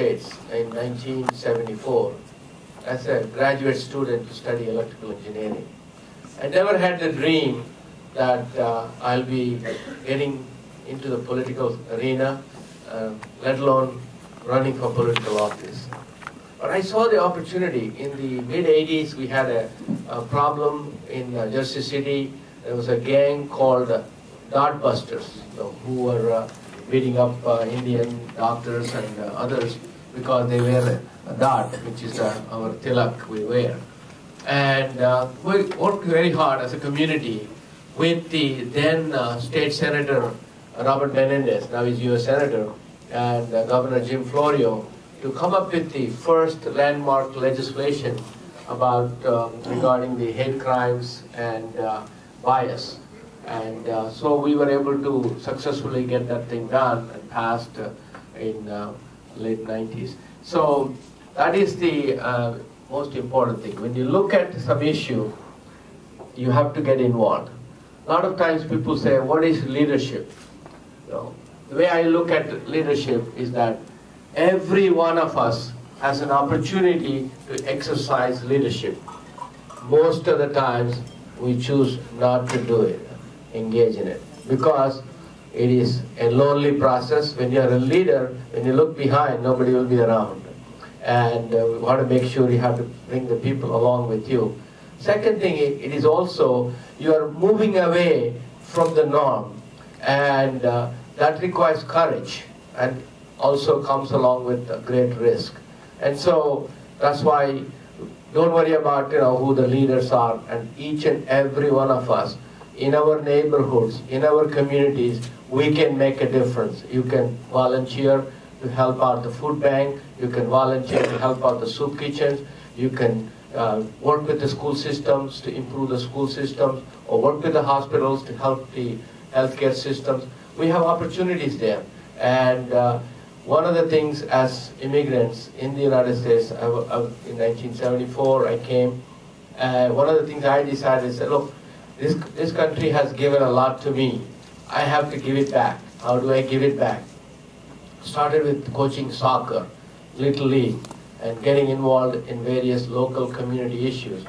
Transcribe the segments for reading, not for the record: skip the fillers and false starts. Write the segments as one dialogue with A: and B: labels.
A: States in 1974 as a graduate student to study electrical engineering. I never had the dream that I'll be getting into the political arena, let alone running for political office. But I saw the opportunity. In the mid-80s, we had a problem in Jersey City. There was a gang called Dart Busters, who were beating up Indian doctors and others because they wear a dart, which is our tilak we wear. And we worked very hard as a community with the then State Senator Robert Menendez, now he's U.S. Senator, and Governor Jim Florio, to come up with the first landmark legislation about regarding the hate crimes and bias. And so we were able to successfully get that thing done and passed in late 90s. So that is the most important thing. When you look at some issue, you have to get involved. A lot of times people say, what is leadership? The way I look at leadership is that every one of us has an opportunity to exercise leadership. Most of the times we choose not to do it, engage in it, because it is a lonely process. When you are a leader, when you look behind, nobody will be around. And we want to make sure you have to bring the people along with you. Second thing, it is also, you are moving away from the norm, and that requires courage and also comes along with a great risk. And so that's why don't worry about who the leaders are, and each and every one of us in our neighborhoods, in our communities, we can make a difference. You can volunteer to help out the food bank, you can volunteer to help out the soup kitchens, you can work with the school systems to improve the school systems, or work with the hospitals to help the healthcare systems. We have opportunities there. And one of the things as immigrants in the United States, in 1974 I came, and one of the things I decided is, look, this country has given a lot to me. I have to give it back. How do I give it back? Started with coaching soccer, Little League, and getting involved in various local community issues.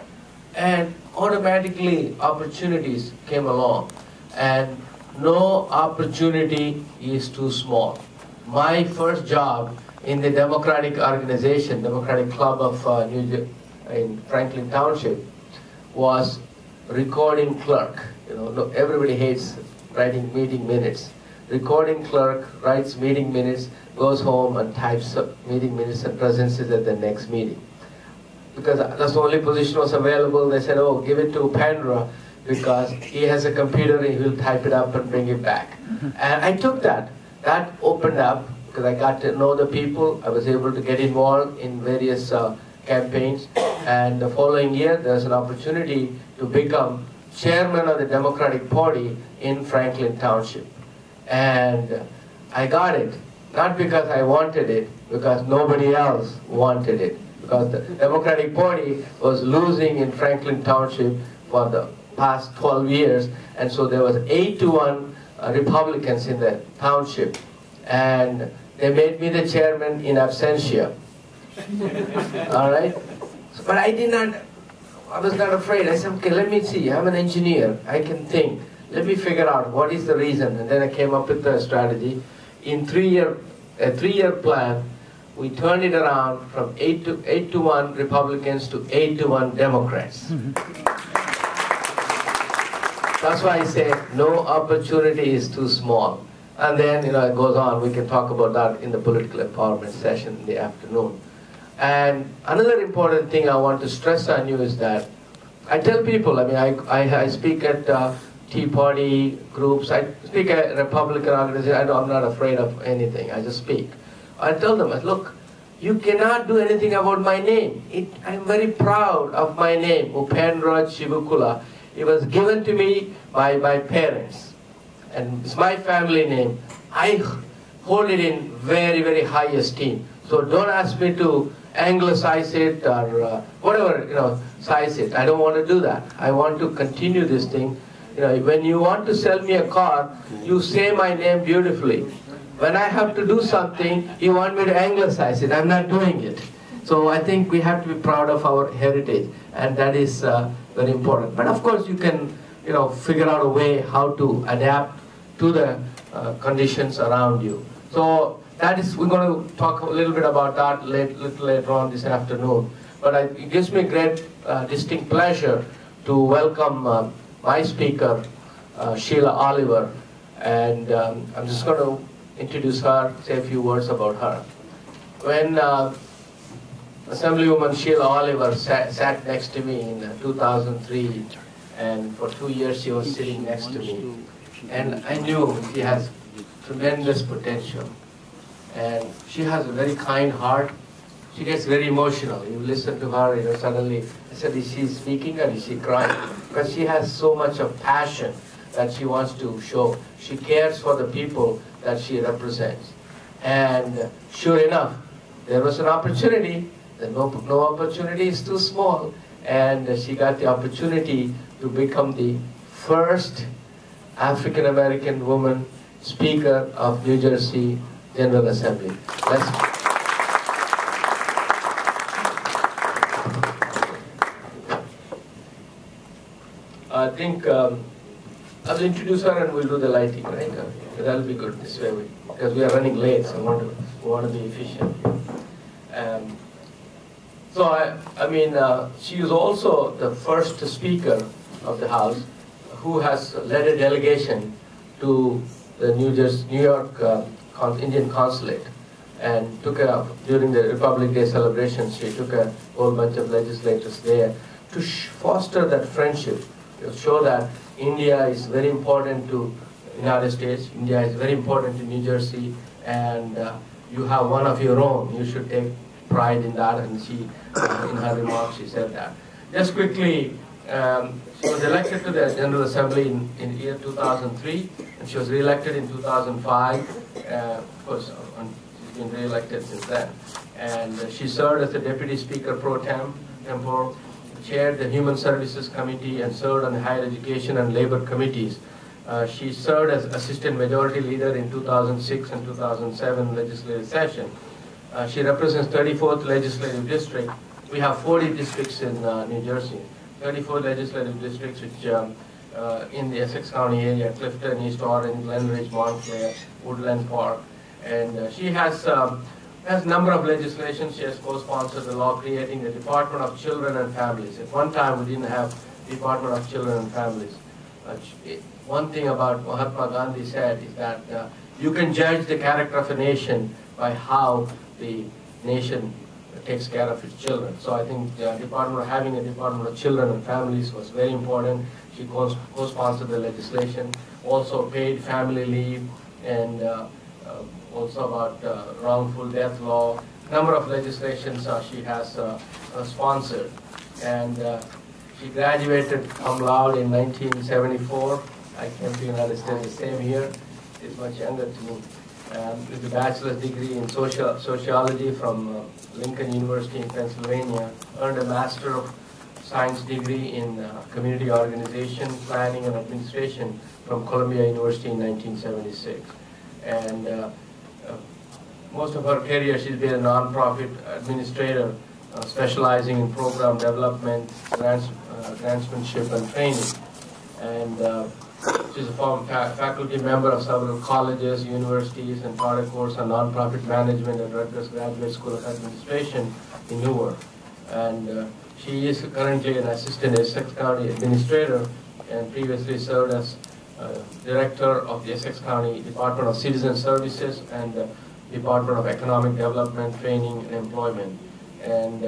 A: And automatically opportunities came along. And no opportunity is too small. My first job in the Democratic organization, Democratic Club of in Franklin Township, was recording clerk. Everybody hates writing meeting minutes. Recording clerk writes meeting minutes, goes home and types up meeting minutes and presents it at the next meeting. Because that's the only position was available, they said, oh, give it to Pandra, because he has a computer and he will type it up and bring it back. And I took that. That opened up, because I got to know the people. I was able to get involved in various campaigns. And the following year, there's an opportunity to become chairman of the Democratic Party in Franklin Township. And I got it, not because I wanted it, because nobody else wanted it. Because the Democratic Party was losing in Franklin Township for the past 12 years, and so there was 8-1 Republicans in the township, and they made me the chairman in absentia. All right, but I was not afraid. I said, okay, let me see. I'm an engineer. I can think. Let me figure out what is the reason, and then I came up with the strategy. In a three-year plan, we turned it around from 8-1 Republicans to 8-1 Democrats. That's why I say no opportunity is too small. And then, it goes on. We can talk about that in the political empowerment session in the afternoon. And another important thing I want to stress on you is that I tell people, I speak at Tea Party groups, I speak at Republican organizations, I'm not afraid of anything, I just speak. I tell them, look, you cannot do anything about my name. I'm very proud of my name, Upendra Chivukula. It was given to me by my parents, and it's my family name. I hold it in very, very high esteem. So don't ask me to anglicize it or whatever, size it. I don't want to do that. I want to continue this thing. When you want to sell me a car, you say my name beautifully. when I have to do something, you want me to anglicize it. I'm not doing it. So I think we have to be proud of our heritage, and that is very important. But of course, you can, figure out a way how to adapt to the conditions around you. So that is, we're going to talk a little bit about that little later on this afternoon. But it gives me great, distinct pleasure to welcome my speaker, Sheila Oliver, and I'm just going to introduce her, say a few words about her. When Assemblywoman Sheila Oliver sat next to me in 2003, and for 2 years she was sitting next to me, and I knew she has tremendous potential, and she has a very kind heart. She gets very emotional. You listen to her, suddenly, I said, is she speaking or is she crying? Because she has so much of passion that she wants to show. She cares for the people that she represents. And sure enough, there was an opportunity. No opportunity is too small. And she got the opportunity to become the first African-American woman Speaker of New Jersey General Assembly. I think I'll introduce her and we'll do the lighting, right? That'll be good this way, because we are running late, so we want to be efficient. She is also the first Speaker of the House who has led a delegation to the New York Indian Consulate, and during the Republic Day celebrations, she took a whole bunch of legislators there to foster that friendship, to show that India is very important to the United States, India is very important to New Jersey, and you have one of your own. You should take pride in that, and she, in her remarks, she said that. Just quickly, she was elected to the General Assembly in the year 2003, and she was re-elected in 2005. Of course, she's been re-elected since then. And she served as the Deputy Speaker pro tempore, chaired the Human Services Committee, and served on the Higher Education and Labor Committees. She served as Assistant Majority Leader in 2006 and 2007 legislative session. She represents 34th Legislative District. We have 40 districts in New Jersey. 34 legislative districts, which in the Essex County area: Clifton, East Orange, Glenridge, Montclair, Woodland Park. And she has a number of legislations. She has co-sponsored the law creating the Department of Children and Families. At one time, we didn't have Department of Children and Families. One thing about Mahatma Gandhi said is that you can judge the character of a nation by how the nation takes care of its children. So I think having a Department of Children and Families was very important. She co-sponsored the legislation, also paid family leave, and also about wrongful death law. Number of legislations she has sponsored. And she graduated cum laude in 1974. I came to the United States the same year. She's much younger to me. With a bachelor's degree in sociology from Lincoln University in Pennsylvania, earned a Master of Science degree in Community Organization, Planning and Administration from Columbia University in 1976. And most of her career she's been a nonprofit administrator, specializing in program development, grantsmanship and training. And she's a former faculty member of several colleges, universities, and taught a course on nonprofit management at Rutgers Graduate School of Administration in Newark. And she is currently an assistant Essex County administrator, and previously served as director of the Essex County Department of Citizen Services and Department of Economic Development, Training, and Employment. And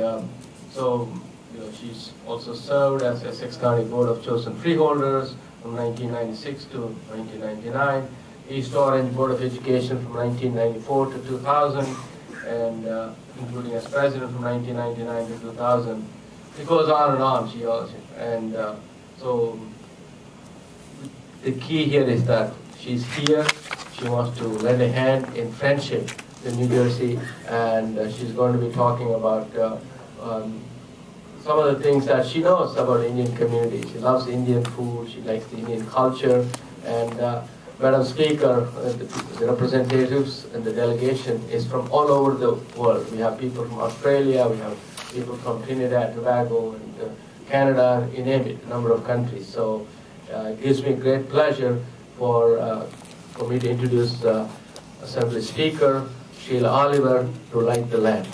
A: she's also served as Essex County Board of Chosen Freeholders from 1996 to 1999, East Orange Board of Education from 1994 to 2000, and including as president from 1999 to 2000. It goes on and on. So the key here is that she's here. She wants to lend a hand in friendship in New Jersey, and she's going to be talking about some of the things that she knows about Indian community. She loves Indian food, she likes the Indian culture, and Madam Speaker, the representatives and the delegation is from all over the world. We have people from Australia, we have people from Trinidad, Tobago, and Canada, you name it, a number of countries. So it gives me great pleasure for me to introduce Assembly Speaker Sheila Oliver to light the lamp.